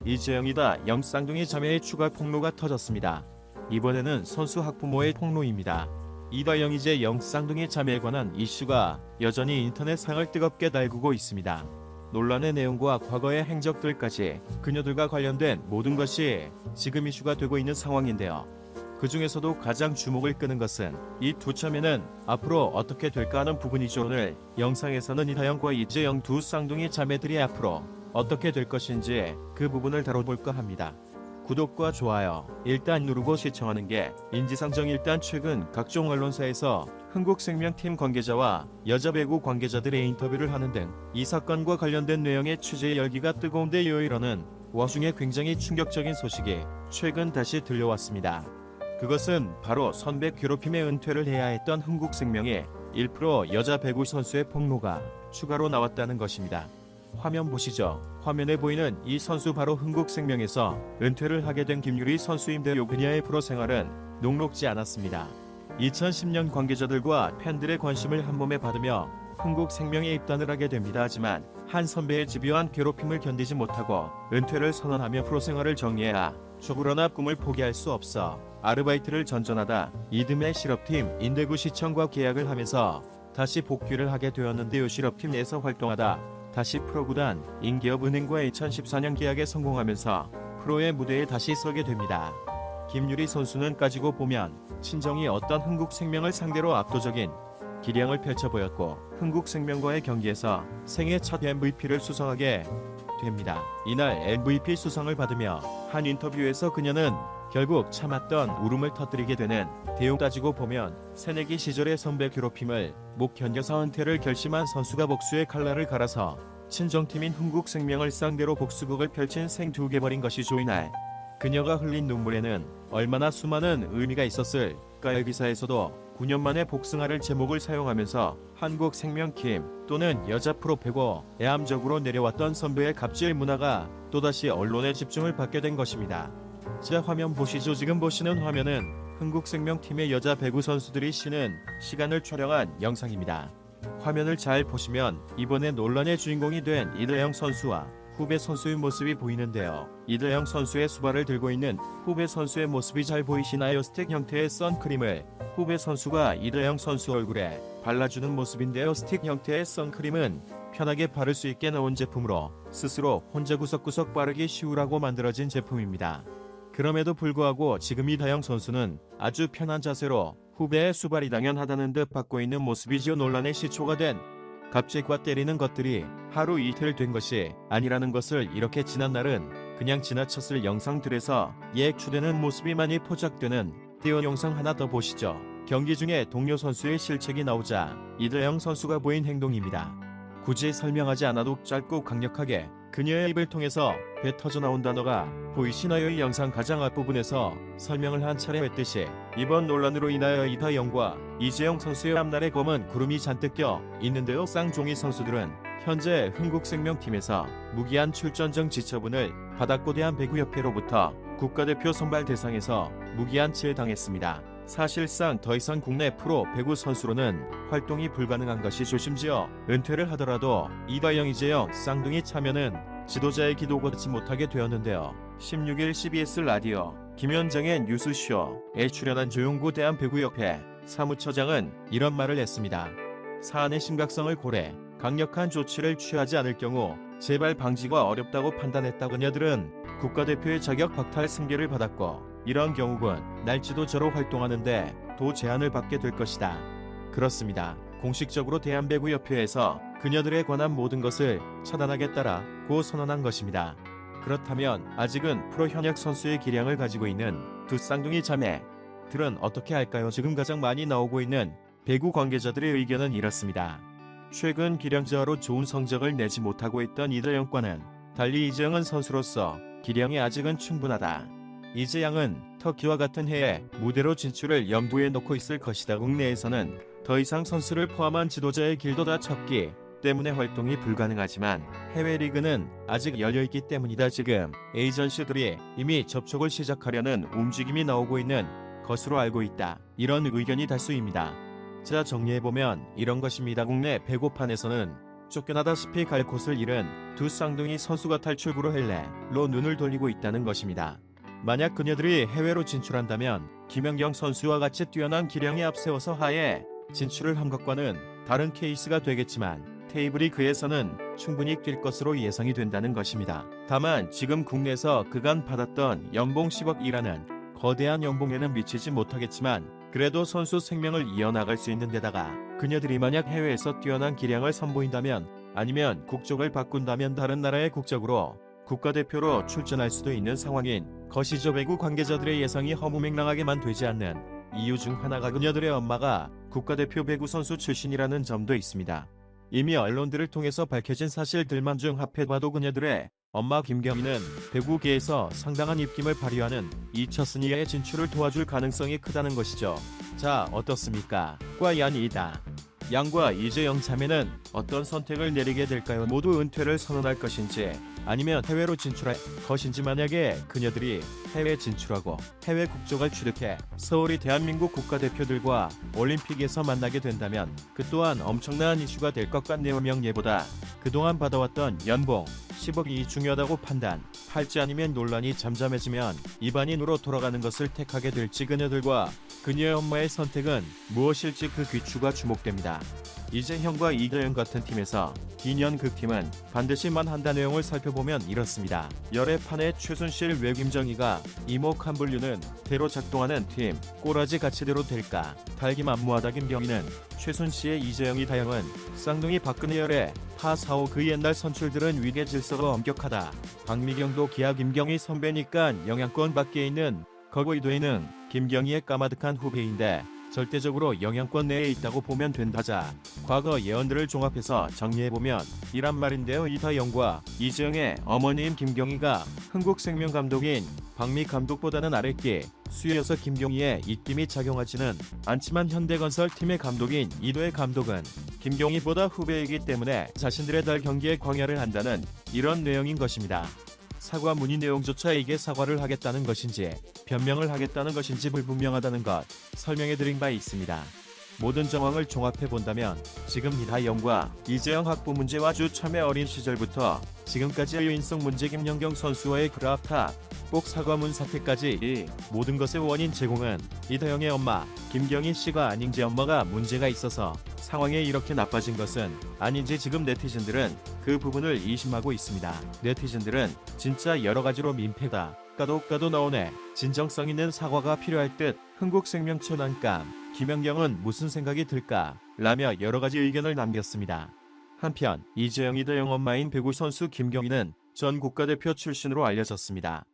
이재영이다 영 쌍둥이 자매의 추가 폭로가 터졌습니다. 이번에는 선수 학부모의 폭로입니다. 이다영 이재영 쌍둥이 자매에 관한 이슈가 여전히 인터넷상을 뜨겁게 달구고 있습니다. 논란의 내용과 과거의 행적들까지 그녀들과 관련된 모든 것이 지금 이슈가 되고 있는 상황인데요. 그 중에서도 가장 주목을 끄는 것은 이 두 자매는 앞으로 어떻게 될까 하는 부분이죠. 오늘 영상에서는 이다영과 이재영 두 쌍둥이 자매들이 앞으로 어떻게 될 것인지 그 부분을 다뤄볼까 합니다. 구독과 좋아요 일단 누르고 시청하는 게 인지상정. 일단 최근 각종 언론사에서 흥국생명팀 관계자와 여자 배구 관계자들의 인터뷰를 하는 등 이 사건과 관련된 내용의 취재 열기가 뜨거운데 이러는 와중에 굉장히 충격적인 소식이 최근 다시 들려왔습니다. 그것은 바로 선배 괴롭힘에 은퇴를 해야 했던 흥국생명의 1% 여자 배구 선수의 폭로가 추가로 나왔다는 것입니다. 화면 보시죠. 화면에 보이는 이 선수 바로 흥국생명에서 은퇴를 하게 된 김유리 선수인데요. 그녀의 프로 생활은 녹록지 않았습니다. 2010년 관계자들과 팬들의 관심을 한몸에 받으며 흥국생명에 입단을 하게 됩니다. 하지만 한 선배의 집요한 괴롭힘을 견디지 못하고 은퇴를 선언하며 프로 생활을 정리해야 그러나 꿈을 포기할 수 없어 아르바이트를 전전하다 이듬해 실업팀 인대구시청과 계약을 하면서 다시 복귀를 하게 되었는데요. 실업팀 내에서 활동하다 다시 프로구단 인기업은행과 2014년 계약에 성공하면서 프로의 무대에 다시 서게 됩니다. 김유리 선수는 까지고 보면 친정이 어떤 흥국생명을 상대로 압도적인 기량을 펼쳐 보였고 흥국생명과의 경기에서 생애 첫 MVP를 수상하게 됩니다. 이날 MVP 수상을 받으며 한 인터뷰에서 그녀는 결국 참았던 울음을 터뜨리게 되는 내용. 따지고 보면 새내기 시절의 선배 괴롭힘을 못 견뎌서 은퇴를 결심한 선수가 복수의 칼날을 갈아서 친정팀인 흥국생명을 상대로 복수극을 펼친 생두개벌인 것이죠. 이날 그녀가 흘린 눈물에는 얼마나 수많은 의미가 있었을까요. 기사에서도 9년 만에 복승하를 제목을 사용하면서 한국생명팀 또는 여자 프로배구 애암적으로 내려왔던 선배의 갑질 문화가 또다시 언론의 집중을 받게 된 것입니다. 자, 화면 보시죠. 지금 보시는 화면은 흥국생명팀의 여자 배구 선수들이 쉬는 시간을 촬영한 영상입니다. 화면을 잘 보시면 이번에 논란의 주인공이 된 이다영 선수와 후배 선수의 모습이 보이는데요. 이다영 선수의 수발을 들고 있는 후배 선수의 모습이 잘 보이시나요? 스틱 형태의 선크림을 후배 선수가 이다영 선수 얼굴에 발라주는 모습인데요. 스틱 형태의 선크림은 편하게 바를 수 있게 나온 제품으로 스스로 혼자 구석구석 바르기 쉬우라고 만들어진 제품입니다. 그럼에도 불구하고 지금 이다영 선수는 아주 편한 자세로 후배의 수발이 당연하다는 듯 받고 있는 모습이지요. 논란의 시초가 된 갑질과 때리는 것들이 하루 이틀 된 것이 아니라는 것을 이렇게 지난 날은 그냥 지나쳤을 영상들에서 예측되는 모습이 많이 포착되는 띄운 영상 하나 더 보시죠. 경기 중에 동료 선수의 실책이 나오자 이다영 선수가 보인 행동입니다. 굳이 설명하지 않아도 짧고 강력하게 그녀의 입을 통해서 배 터져 나온 단어가 보이시나요? 이 영상 가장 앞부분에서 설명을 한 차례 했듯이 이번 논란으로 인하여 이다영과 이재영 선수의 앞날에 검은 구름이 잔뜩 껴 있는데요. 쌍둥이 선수들은 현재 흥국생명팀에서 무기한 출전정 지처분을 받았고 대한배구협회로부터 국가대표 선발 대상에서 무기한치를 당했습니다. 사실상 더 이상 국내 프로 배구 선수로는 활동이 불가능한 것이죠. 심지어 은퇴를 하더라도 이다영 이재영 쌍둥이 참여는 지도자의 기도 얻지 못하게 되었는데요. 16일 CBS 라디오 김현정의 뉴스쇼에 출연한 조용구 대한배구협회 사무처장은 이런 말을 했습니다. 사안의 심각성을 고려 강력한 조치를 취하지 않을 경우 재발 방지가 어렵다고 판단했다. 그녀들은 국가대표의 자격 박탈 승계를 받았고 이런 경우는 날지도자로 활동하는데 도 제한을 받게 될 것이다. 그렇습니다. 공식적으로 대한배구협회에서 그녀들에 관한 모든 것을 차단하겠다라고 선언한 것입니다. 그렇다면 아직은 프로 현역 선수의 기량을 가지고 있는 두 쌍둥이 자매들은 어떻게 할까요? 지금 가장 많이 나오고 있는 배구 관계자들의 의견은 이렇습니다. 최근 기량 저하로 좋은 성적을 내지 못하고 있던 이다영과는 달리 이재영은 선수로서 기량이 아직은 충분하다. 이재영은 터키와 같은 해에 무대로 진출을 염두에 놓고 있을 것이다. 국내에서는 더 이상 선수를 포함한 지도자의 길도 다 쳤기 때문에 활동이 불가능하지만 해외 리그는 아직 열려있기 때문이다. 지금 에이전시들이 이미 접촉을 시작하려는 움직임이 나오고 있는 것으로 알고 있다. 이런 의견이 다수입니다. 자, 정리해보면 이런 것입니다. 국내 배구판에서는 쫓겨나다시피 갈 곳을 잃은 두 쌍둥이 선수가 탈출 브로헬레로 눈을 돌리고 있다는 것입니다. 만약 그녀들이 해외로 진출한다면 김연경 선수와 같이 뛰어난 기량에 앞세워서 하에 진출을 한 것과는 다른 케이스가 되겠지만 테이블리그에서는 충분히 뛸 것으로 예상이 된다는 것입니다. 다만 지금 국내에서 그간 받았던 연봉 10억이라는 거대한 연봉에는 미치지 못하겠지만 그래도 선수 생명을 이어나갈 수 있는 데다가 그녀들이 만약 해외에서 뛰어난 기량을 선보인다면 아니면 국적을 바꾼다면 다른 나라의 국적으로 국가대표로 출전할 수도 있는 상황인 것이죠. 배구 관계자들의 예상이 허무맹랑하게만 되지 않는 이유 중 하나가 그녀들의 엄마가 국가대표 배구 선수 출신이라는 점도 있습니다. 이미 언론들을 통해서 밝혀진 사실들만 중 합해봐도 그녀들의 엄마 김경희는 배구계에서 상당한 입김을 발휘하는 2차순위의 진출을 도와줄 가능성이 크다는 것이죠. 자, 어떻습니까? 과연이다. 양과 이재영 자매는 어떤 선택을 내리게 될까요? 모두 은퇴를 선언할 것인지 아니면 해외로 진출할 것인지. 만약에 그녀들이 해외 진출하고 해외 국적을 취득해 서울이 대한민국 국가대표들과 올림픽에서 만나게 된다면 그 또한 엄청난 이슈가 될 것 같네요. 명예보다 그동안 받아왔던 연봉 10억이 중요하다고 판단할지 아니면 논란이 잠잠해지면 일반인으로 돌아가는 것을 택하게 될지 그녀들과 그녀의 엄마의 선택은 무엇일지 그 귀추가 주목됩니다. 이재형과 이도영 같은 팀에서 기년 극팀은 반드시만 한다. 내용을 살펴보면 이렇습니다. 열애판의 최순실 외 김정희가 이목한불류는 대로 작동하는 팀 꼬라지 가치대로 될까. 달기만무하다. 김경희는 최순실의 이재영이 다영은 쌍둥이 박근혜 열애 파4호 그 옛날 선출들은 위계 질서가 엄격하다. 박미경도 기아 김경희 선배니까 영향권 밖에 있는 거고. 이도희는 김경희의 까마득한 후배인데 절대적으로 영향권 내에 있다고 보면 된다자. 과거 예언들을 종합해서 정리해보면 이란 말인데요. 이다영과 이재영의 어머님 김경희가 흥국생명 감독인 박미 감독보다는 아랫기 수여서 김경희의 입김이 작용하지는 않지만 현대건설 팀의 감독인 이도의 감독은 김경희보다 후배이기 때문에 자신들의 달 경기에 광야를 한다는 이런 내용인 것입니다. 사과 문의 내용조차 이게 사과를 하겠다는 것인지 변명을 하겠다는 것인지 불분명하다는 것 설명해드린 바 있습니다. 모든 정황을 종합해본다면 지금 이다영과 이재영 학부 문제와 주 참의 어린 시절부터 지금까지의 유인성 문제 김연경 선수와의 그라프탑 꼭 사과문 사태까지 이 모든 것의 원인 제공은 이다영의 엄마 김경희 씨가 아닌지 엄마가 문제가 있어서 상황이 이렇게 나빠진 것은 아닌지 지금 네티즌들은 그 부분을 의심하고 있습니다. 네티즌들은 진짜 여러가지로 민폐다. 까도 나오네. 진정성 있는 사과가 필요할 듯. 흥국생명 천안감 김연경은 무슨 생각이 들까? 라며 여러가지 의견을 남겼습니다. 한편 이재영 이다영 엄마인 배구 선수 김경희는 전 국가대표 출신으로 알려졌습니다.